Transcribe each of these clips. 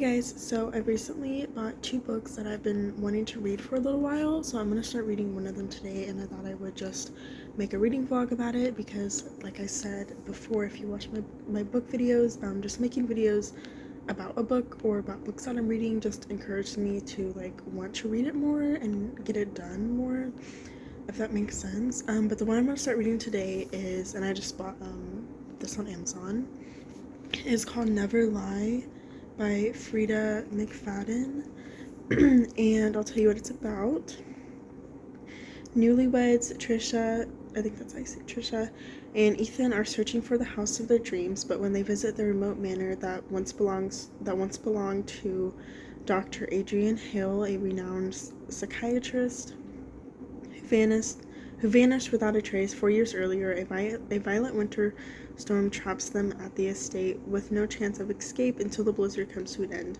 guys, so I recently bought two books that I've been wanting to read for a little while, so I'm going to start reading one of them today, and I thought I would just make a reading vlog about it because, like I said before, if you watch my book videos, just making videos about a book or about books that I'm reading just encouraged me to want to read it more and get it done more, if that makes sense. But the one I'm going to start reading today is, and I just bought this on Amazon, is called Never Lie by Freida McFadden. And I'll tell you what it's about. Newlyweds Trisha, I think that's how you say Trisha, and Ethan are searching for the house of their dreams, but when they visit the remote manor that once belonged to Dr. Adrian Hale, a renowned psychiatrist who vanished without a trace 4 years earlier, a violent winter storm traps them at the estate with no chance of escape until the blizzard comes to an end.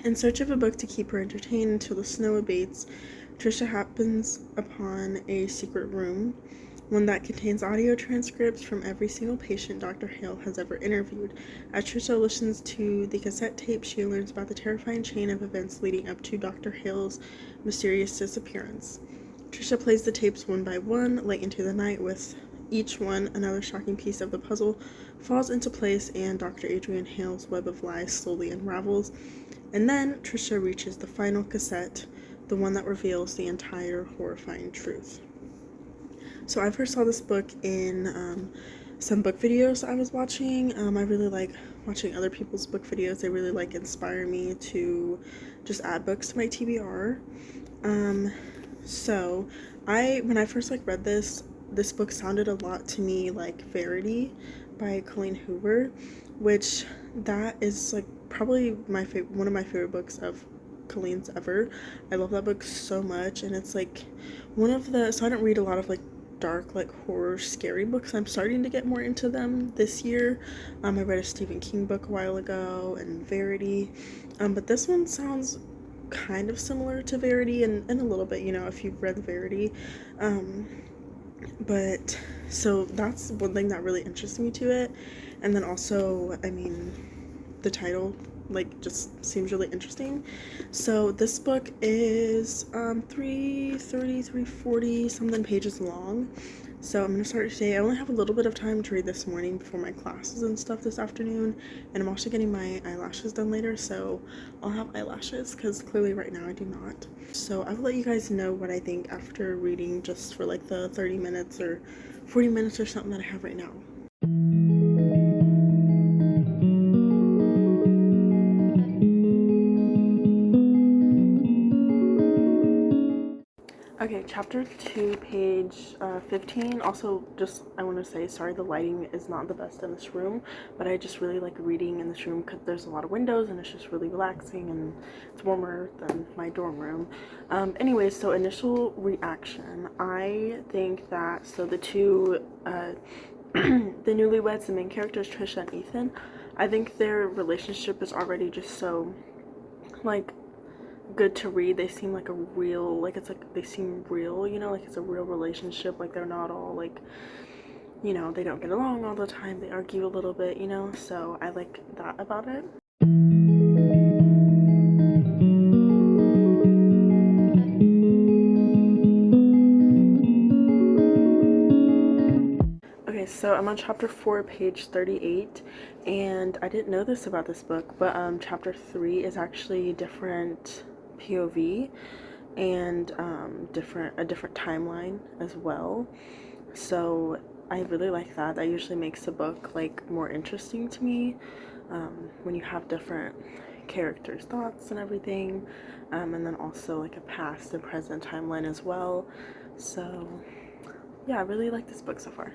In search of a book to keep her entertained until the snow abates, Trisha happens upon a secret room, one that contains audio transcripts from every single patient Dr. Hale has ever interviewed. As Trisha listens to the cassette tape, she learns about the terrifying chain of events leading up to Dr. Hale's mysterious disappearance. Trisha plays the tapes one by one, late into the night. With each one, another shocking piece of the puzzle falls into place, and Dr. Adrian Hale's web of lies slowly unravels. And then Trisha reaches the final cassette, the one that reveals the entire horrifying truth. So I first saw this book in some book videos I was watching. I really like watching other people's book videos. They really inspire me to just add books to my TBR. So when I first read this book sounded a lot to me like Verity by Colleen Hoover, which that is probably one of my favorite books of Colleen's ever. I love that book so much, and it's one of the, so I don't read a lot of dark horror scary books. I'm starting to get more into them this year. I read a Stephen King book a while ago and Verity, but this one sounds kind of similar to Verity and a little bit, if you've read Verity. But so that's one thing that really interests me to it. And then also, the title just seems really interesting. So this book is 340 something pages long. So I'm gonna start today. I only have a little bit of time to read this morning before my classes and stuff this afternoon, and I'm also getting my eyelashes done later, so I'll have eyelashes because clearly right now I do not. So I will let you guys know what I think after reading, just for the 30 minutes or 40 minutes or something that I have right now. Okay, chapter 2, page 15. Also, I want to say, sorry, the lighting is not the best in this room, but I just really like reading in this room because there's a lot of windows and it's just really relaxing and it's warmer than my dorm room. Anyways, so initial reaction. I think that, so the two, the newlyweds, the main characters, Trisha and Ethan, I think their relationship is already just so, good to read. They seem like a real, they seem real, it's a real relationship. They're not all they don't get along all the time, they argue a little bit, so I like that about it. Okay, so I'm on chapter 4, page 38, and I didn't know this about this book, but chapter 3 is actually different POV and a different timeline as well. So I really like that. That usually makes a book more interesting to me, when you have different characters' thoughts and everything, and then also a past and present timeline as well. So yeah, I really like this book so far.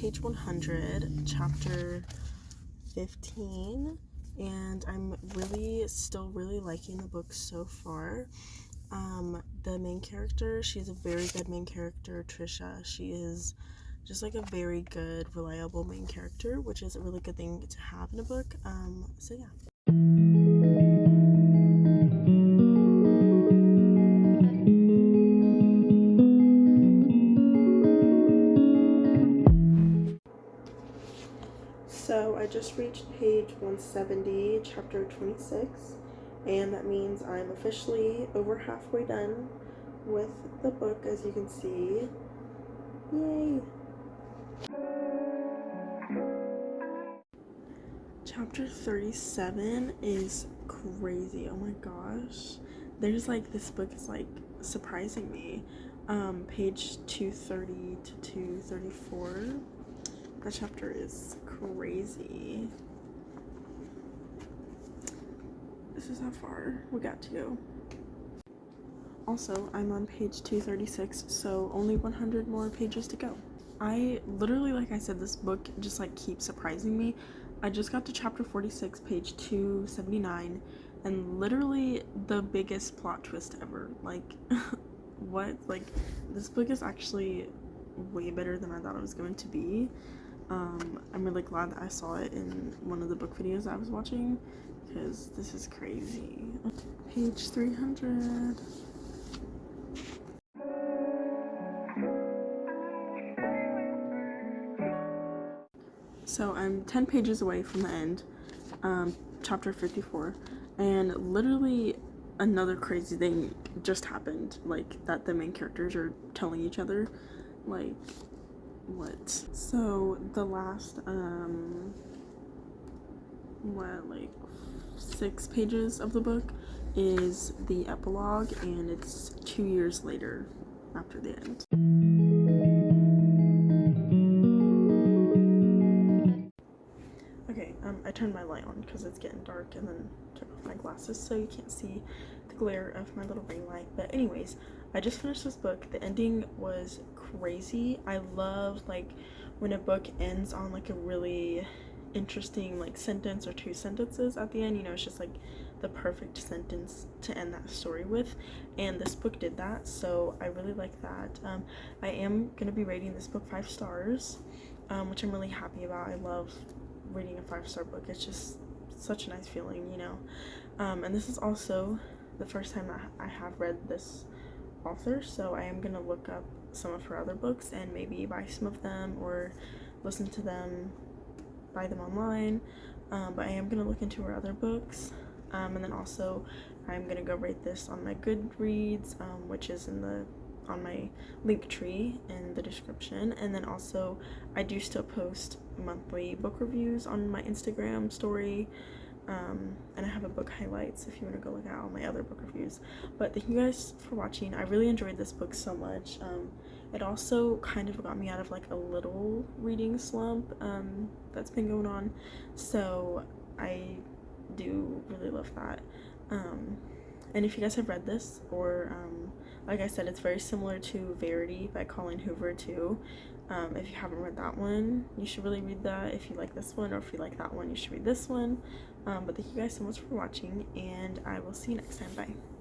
Page 100, chapter 15, and I'm still really liking the book so far. The main character, she's a very good main character, Trisha. She is just like a very good, reliable main character, which is a really good thing to have in a book. So yeah. So I just reached page 170, chapter 26, and that means I'm officially over halfway done with the book, as you can see. Yay! Chapter 37 is crazy. Oh my gosh. There's like, this book is like surprising me. Page 230 to 234. That chapter is crazy. This is how far we got to go. Also, I'm on page 236, so only 100 more pages to go. I literally, like I said, this book just like keeps surprising me. I just got to chapter 46, page 279, and literally the biggest plot twist ever. Like, what? Like, this book is actually way better than I thought it was going to be. I'm really glad that I saw it in one of the book videos I was watching, because this is crazy. Page 300. So I'm 10 pages away from the end, chapter 54, and literally another crazy thing just happened, like, that the main characters are telling each other, like, what? So the last, 6 pages of the book is the epilogue, and it's 2 years later after the end. Okay, I turned my light on because it's getting dark, and then took off my glasses so you can't see the glare of my little ring light. But anyways, I just finished this book. The ending was crazy. I love like when a book ends on like a really interesting like sentence or 2 sentences at the end. You know, it's just like the perfect sentence to end that story with, and this book did that, so I really like that. I am gonna be rating this book 5 stars, which I'm really happy about. I love reading a 5-star book. It's just such a nice feeling, you know. And this is also the first time I have read this author, so I am gonna look up some of her other books and maybe buy some of them or listen to them, buy them online. But I am gonna look into her other books, and then also I'm gonna go rate this on my Goodreads, which is on my link tree in the description. And then also I do still post monthly book reviews on my Instagram story, and I have a book highlights if you want to go look at all my other book reviews. But thank you guys for watching. I really enjoyed this book so much. It also kind of got me out of like a little reading slump that's been going on, so I do really love that. And if you guys have read this, or like I said, it's very similar to Verity by Colleen Hoover too. If you haven't read that one, you should really read that. If you like this one, or if you like that one, you should read this one. But thank you guys so much for watching, and I will see you next time. Bye.